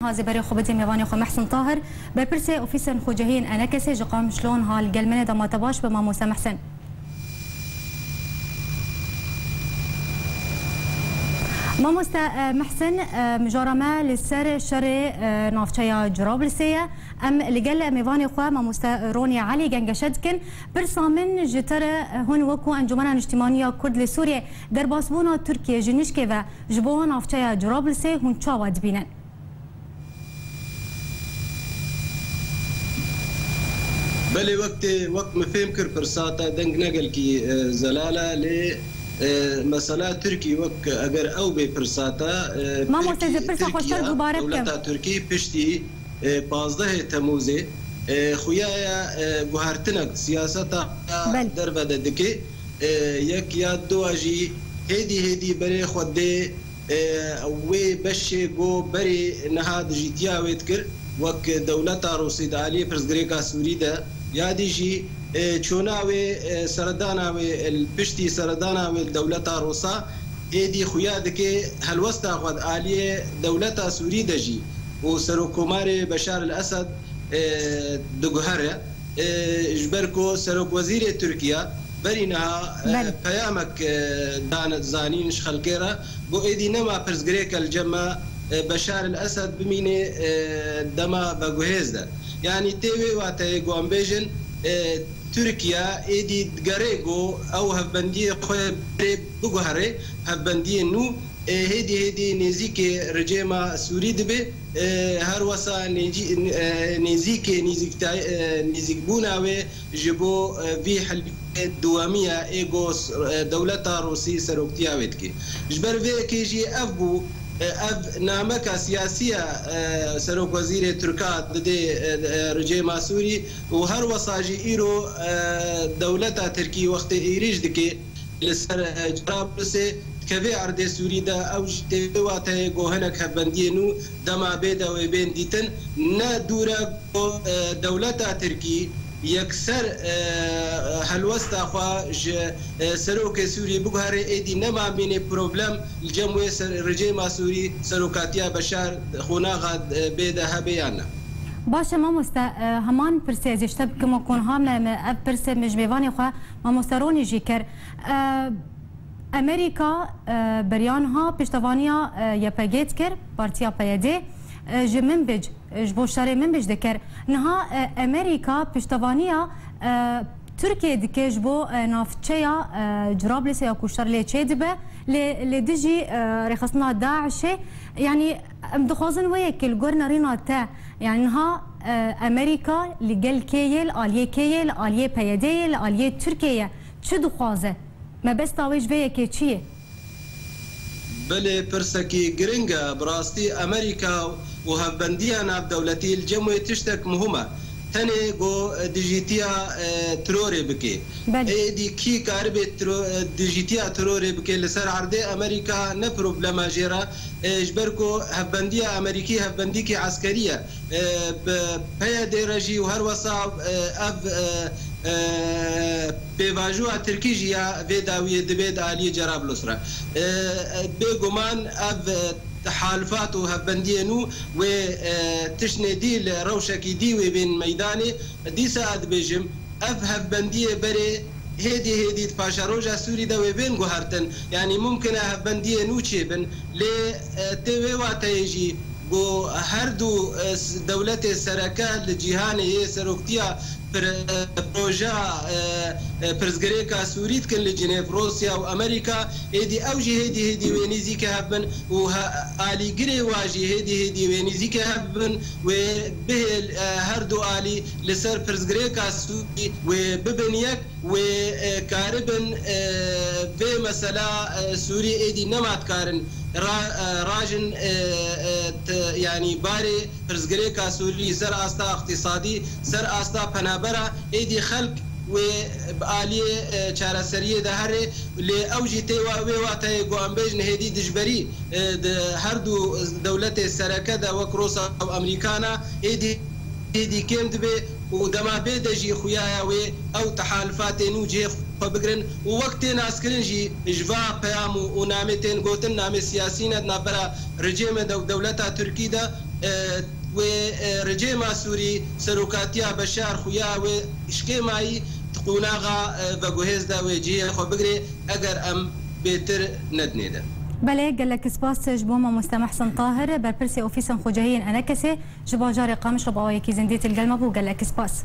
هذا بري خبتي ميواني خو محسن طاهر ببرسي اوفيسن خو جهين انا كسي جقام شلون هالقلمنه دما تباش بما موسى محسن ما موسى محسن مجرمه للسر شري نافشيا جرابلسيه ام لقل ميواني خو ما موسى روني علي جنجشدكن برسامن جتر هون وكو انجمن اجتماعيه كرد لسوريا درباسبونا تركيا جنشكي و جبو نافشيا جرابلسيه هون تشاود بينن بلي وقت مفهم كر برساتا دنگ نقل کی زلاله ل مسألة تركي وقت اگر او به برساتا ما مستجد برسا خوشتر دوباره بكم دولتا تركي پشتی 15 تموزه خویایا گوهرتنک سیاستا در بده دکی یک یا دو اجی هدی بری خود وی بشه گو بری نهاد جیتیا وید کر وک دولتا روسید علی پرزگریکا سوری ده یادی جی چوناوی سرداناوی الپشتی سرداناوی دولتا روسا ایدی خویا دکی هلوستا خود علی دولتا سوری ده جی و سروکومار بشار الاسد دگوهره جبرکو سروک وزیر ترکیا برینها پیامک دانت زانینش خلقیرا بو ایدی نما پرزگریک الجمع بشار الاسد بمینه دما بگوهز ده يعني تيوي واتي قوام بيجن تركيا ايدي دقريقو او هفبندية خويا بقوهري هفبندية نو هيدي نيزيكي رجيما سوري دبي هروسا نيزيكي نيزيك بوناوي جبو في حلبية دوامية ايغو دولتا روسي سروكتيا ويتكي جبر في كيجي افبو اف نامك سياسيه سروك وزير تركا ددي رجيما سوري وهر وصاجي ايرو دولتا تركي وقت ايريج دكي لسر جرابلسي كفي عرض سوري دا او جتواته جوهنك هبندينو دما بيدا وبين ديتن نا دورا دولتا تركي يكسر هلوستا خوا سروك سوري بقهري ايدي نما بيني بروبلم الجموية رجيما سوري سروكاتيا بشار خونا غاد بيدا هبيانا باشه ما مست همان پرسه زشتب كما كون هم پرسه مجبيواني خوا ما مستروني جيكر امريكا بريانها پشتوانيا يپگيت كر بارتيا پيدي جمنبج جبو شاري منبج دكر نها امريكا پشتوانيا تركيا دكي جبو نافتشيا جرابلس يا كوشر لي تشيدبه لدجي رخصنا داعش يعني مدخوزن وياك الجورنرينا تا يعني نها امريكا لقل كيل اليه كيل اليه بيديل اليه تركيا شو دخوازه ما بس تاويج وياك تشي بله پرسکی گرنگا براستي امريكا وهبندية ناب دولتي الجمهورية تشتك مهمة تاني جو ديجيتيا تروري بكي دي كي كاربي ديجيتيا تروري بكي لسر عرضي امريكا نا بروبلما جيرا جبركو هبندية امريكي هبنديكي عسكرية بيا دي رجي وهر وصا اب بواجوه تركيجيا فيداوية دبيد آلية جرابلس را بيقومان اب تحالفات وهبندينو وتشني دي روشكي دي بين ميداني دي ساعد بيجم اف هبندية بري هيدي تفاشروجا سوري دا وبين غهرتن يعني ممكن هبندية نوتشي بن لي تيوي واتيجي بو هردو دولة السركة لجيهاني سروكتيا بروجا برزغريكا سوريت كن لجنيف روسيا وامريكا هيدي اوجي هيدي وينيزي كهبن والي غري واجي هيدي وينيزي كهبن وبه هردو الي لسر برزغريكا سوري وببنيك وكاربن بمساله سوري ايدي نمات كارن راجن يعني باري برزغريكا سوري سر استا اقتصادي سر استا پنابرا ايدي خلق وبآلية چارەسەریە دا هەرێ لێ ئەوژی تێوا وێ واتای گوانبێژن هێدی دژبەری هەردوو دەولەتێ سەرەکەدا وەک ڕۆسا و ئەمریکانە هێدی کێم دەبێ و دەما بێ دەژی خویایە وێ ئەو تەحالفاتێن و جێ بگرن و وقتی ناسکرین جی جوا پیام و نامتین گوتن نام سیاسی ند نبرا رژیم دولت ترکی دا و رجيم سوري سروكاتيا بشار خويا و اشكيماي تقوناغا وجهز دا وجيه خو بقري اگر ام بيتر ندنيدا. بله قال لك سباس جبوما مستمع حسن طاهر بربرسي اوفيسن خوجهين انا كسي جبا جاري قامش ربا ويكي زنديت القلمه بو قال لك سباس.